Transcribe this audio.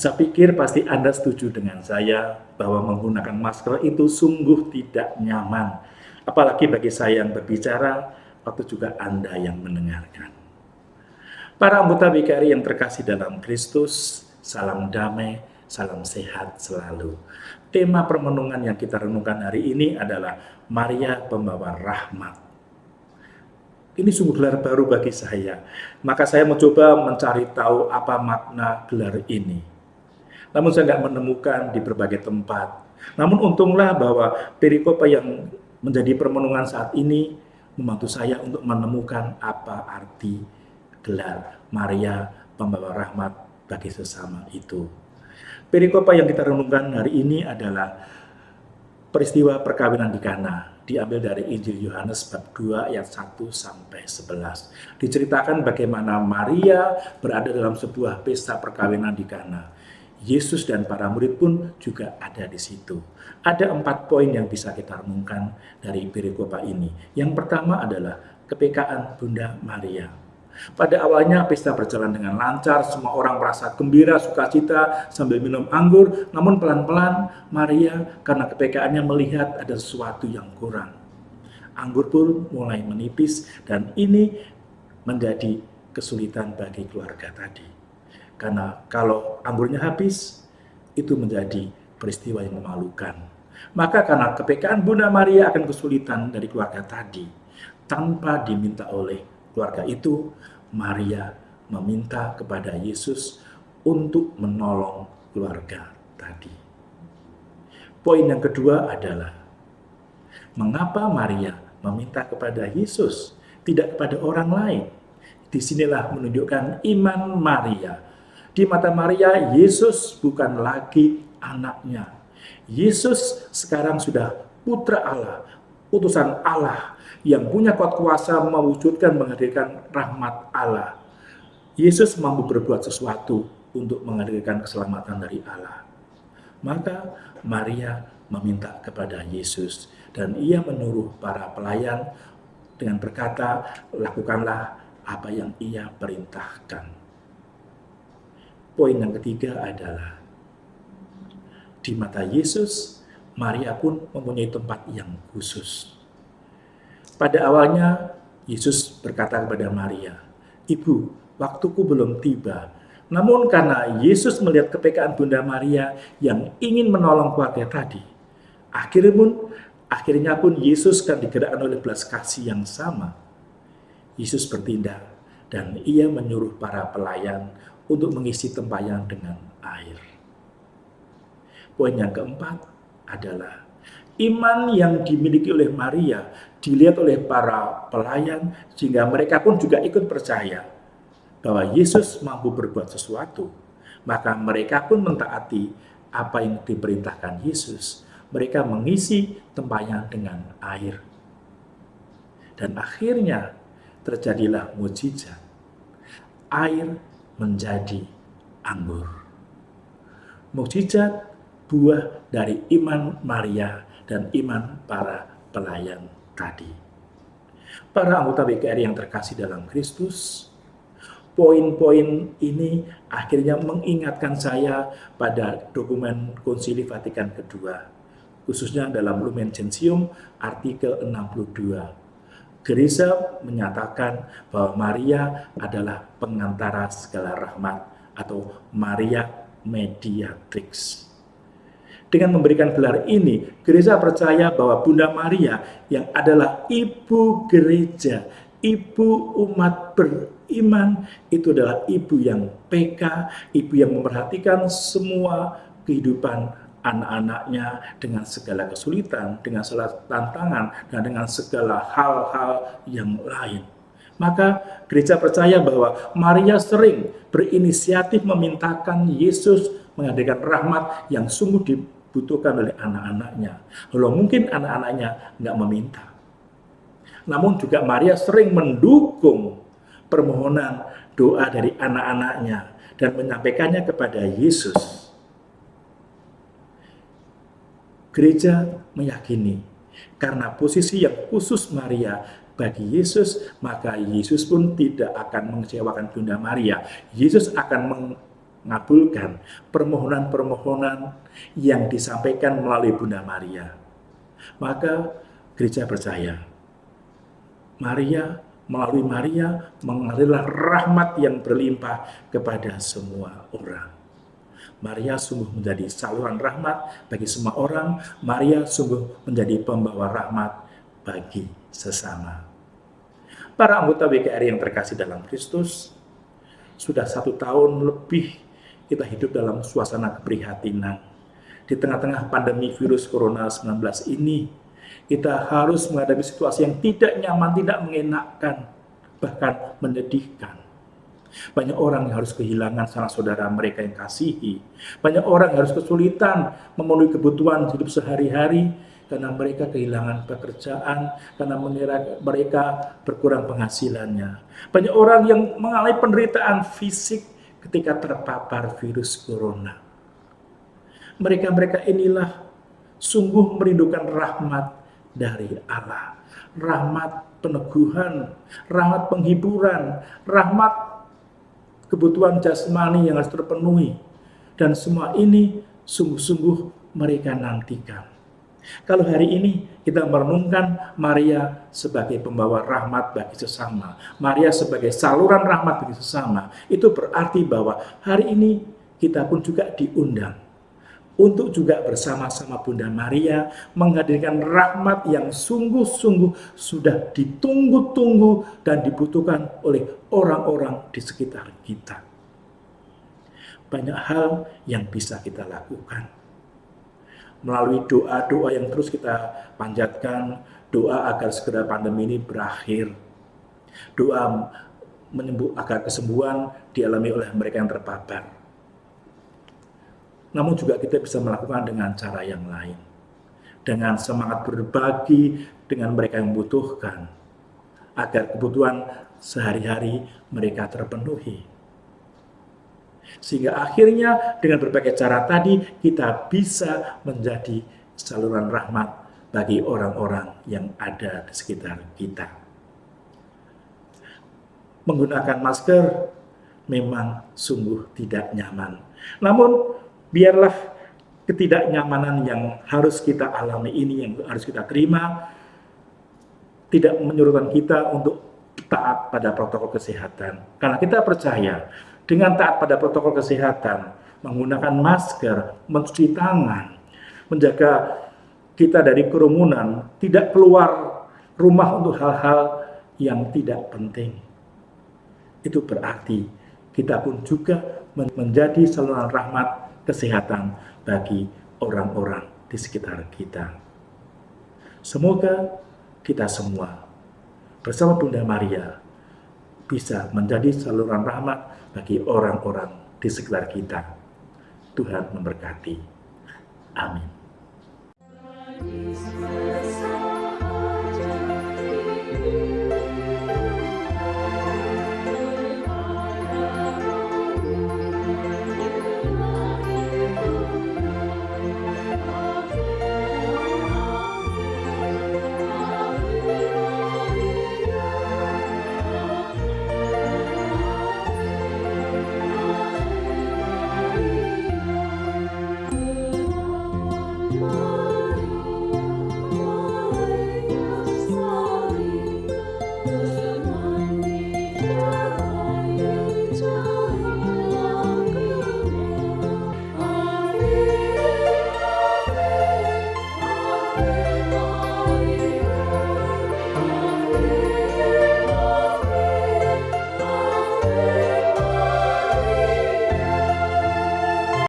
Saya pikir pasti Anda setuju dengan saya bahwa menggunakan masker itu sungguh tidak nyaman. Apalagi bagi saya yang berbicara, atau juga Anda yang mendengarkan. Para anggota BKRI yang terkasih dalam Kristus, salam damai, salam sehat selalu. Tema permenungan yang kita renungkan hari ini adalah Maria Pembawa Rahmat. Ini sungguh gelar baru bagi saya. Maka saya mencoba mencari tahu apa makna gelar ini. Namun saya nggak menemukan di berbagai tempat. Namun untunglah bahwa perikopa yang menjadi permenungan saat ini membantu saya untuk menemukan apa arti gelar Maria Pembawa Rahmat bagi sesama itu. Perikopa yang kita renungkan hari ini adalah peristiwa perkawinan di Kana, diambil dari Injil Yohanes bab 2 ayat 1 sampai 11. Diceritakan bagaimana Maria berada dalam sebuah pesta perkawinan di Kana. Yesus dan para murid pun juga ada di situ. Ada 4 poin yang bisa kita renungkan dari perikopa ini. Yang pertama adalah kepekaan Bunda Maria. Pada awalnya pesta berjalan dengan lancar, semua orang merasa gembira, sukacita sambil minum anggur. Namun pelan-pelan Maria karena kepekaannya melihat ada sesuatu yang kurang. Anggur pun mulai menipis dan ini menjadi kesulitan bagi keluarga tadi. Karena kalau anggurnya habis, itu menjadi peristiwa yang memalukan. Maka karena kepekaan Bunda Maria akan kesulitan dari keluarga tadi, tanpa diminta oleh keluarga itu, Maria meminta kepada Yesus untuk menolong keluarga tadi. Poin yang kedua adalah, mengapa Maria meminta kepada Yesus, tidak kepada orang lain? Disinilah menunjukkan iman Maria. Di mata Maria, Yesus bukan lagi anaknya. Yesus sekarang sudah putra Allah, utusan Allah yang punya kuat kuasa mewujudkan, menghadirkan rahmat Allah. Yesus mampu berbuat sesuatu untuk menghadirkan keselamatan dari Allah. Maka Maria meminta kepada Yesus dan ia menyuruh para pelayan dengan berkata, lakukanlah apa yang ia perintahkan. Poin yang ketiga adalah, di mata Yesus, Maria pun mempunyai tempat yang khusus. Pada awalnya, Yesus berkata kepada Maria, "Ibu, waktuku belum tiba." Namun karena Yesus melihat kepekaan Bunda Maria yang ingin menolong keluarga tadi, akhirnya pun Yesus kan digerakkan oleh belas kasih yang sama. Yesus bertindak dan ia menyuruh para pelayan untuk mengisi tempayan dengan air. Poin yang keempat adalah iman yang dimiliki oleh Maria dilihat oleh para pelayan sehingga mereka pun juga ikut percaya bahwa Yesus mampu berbuat sesuatu. Maka mereka pun mentaati apa yang diperintahkan Yesus. Mereka mengisi tempayan dengan air. Dan akhirnya terjadilah mukjizat. Air menjadi anggur. Mukjizat buah dari iman Maria dan iman para pelayan tadi. Para anggota BKRI yang terkasih dalam Kristus, poin-poin ini akhirnya mengingatkan saya pada dokumen Konsili Vatikan II, khususnya dalam Lumen Gentium artikel 62. Gereja menyatakan bahwa Maria adalah pengantara segala rahmat atau Maria Mediatrix. Dengan memberikan gelar ini, gereja percaya bahwa Bunda Maria yang adalah ibu gereja, ibu umat beriman, itu adalah ibu yang peka, ibu yang memperhatikan semua kehidupan anak-anaknya dengan segala kesulitan, dengan segala tantangan, dan dengan segala hal-hal yang lain. Maka gereja percaya bahwa Maria sering berinisiatif memintakan Yesus menghadirkan rahmat yang sungguh dibutuhkan oleh anak-anaknya. Walau mungkin anak-anaknya nggak meminta. Namun juga Maria sering mendukung permohonan doa dari anak-anaknya dan menyampaikannya kepada Yesus. Gereja meyakini karena posisi yang khusus Maria bagi Yesus, maka Yesus pun tidak akan mengecewakan Bunda Maria. Yesus akan mengabulkan permohonan-permohonan yang disampaikan melalui Bunda Maria. Maka gereja percaya, melalui Maria mengalirlah rahmat yang berlimpah kepada semua orang. Maria sungguh menjadi saluran rahmat bagi semua orang. Maria sungguh menjadi pembawa rahmat bagi sesama. Para anggota WKRI yang terkasih dalam Kristus, sudah 1 tahun lebih kita hidup dalam suasana keprihatinan. Di tengah-tengah pandemi virus Corona 19 ini, kita harus menghadapi situasi yang tidak nyaman, tidak mengenakan, bahkan menyedihkan. Banyak orang yang harus kehilangan sanak saudara mereka yang kasihi. Banyak orang yang harus kesulitan memenuhi kebutuhan hidup sehari-hari karena mereka kehilangan pekerjaan, karena mereka berkurang penghasilannya. Banyak orang yang mengalami penderitaan fisik ketika terpapar virus corona. Mereka-mereka inilah sungguh merindukan rahmat dari Allah. Rahmat peneguhan, rahmat penghiburan, rahmat kebutuhan jasmani yang harus terpenuhi. Dan semua ini sungguh-sungguh mereka nantikan. Kalau hari ini kita merenungkan Maria sebagai pembawa rahmat bagi sesama, Maria sebagai saluran rahmat bagi sesama, itu berarti bahwa hari ini kita pun juga diundang untuk juga bersama-sama Bunda Maria menghadirkan rahmat yang sungguh-sungguh sudah ditunggu-tunggu dan dibutuhkan oleh orang-orang di sekitar kita. Banyak hal yang bisa kita lakukan melalui doa-doa yang terus kita panjatkan, doa agar segera pandemi ini berakhir, doa agar kesembuhan dialami oleh mereka yang terpapar. Namun juga kita bisa melakukan dengan cara yang lain, dengan semangat berbagi dengan mereka yang membutuhkan, agar kebutuhan sehari-hari mereka terpenuhi. Sehingga akhirnya dengan berbagai cara tadi kita bisa menjadi saluran rahmat bagi orang-orang yang ada di sekitar kita. Menggunakan masker memang sungguh tidak nyaman. Namun biarlah ketidaknyamanan yang harus kita alami ini, yang harus kita terima, tidak menyuruhkan kita untuk taat pada protokol kesehatan. Karena kita percaya dengan taat pada protokol kesehatan, menggunakan masker, mencuci tangan, menjaga kita dari kerumunan, tidak keluar rumah untuk hal-hal yang tidak penting. Itu berarti kita pun juga menjadi saluran rahmat kesehatan bagi orang-orang di sekitar kita. Semoga kita semua bersama Bunda Maria bisa menjadi saluran rahmat bagi orang-orang di sekitar kita. Tuhan memberkati. Amin.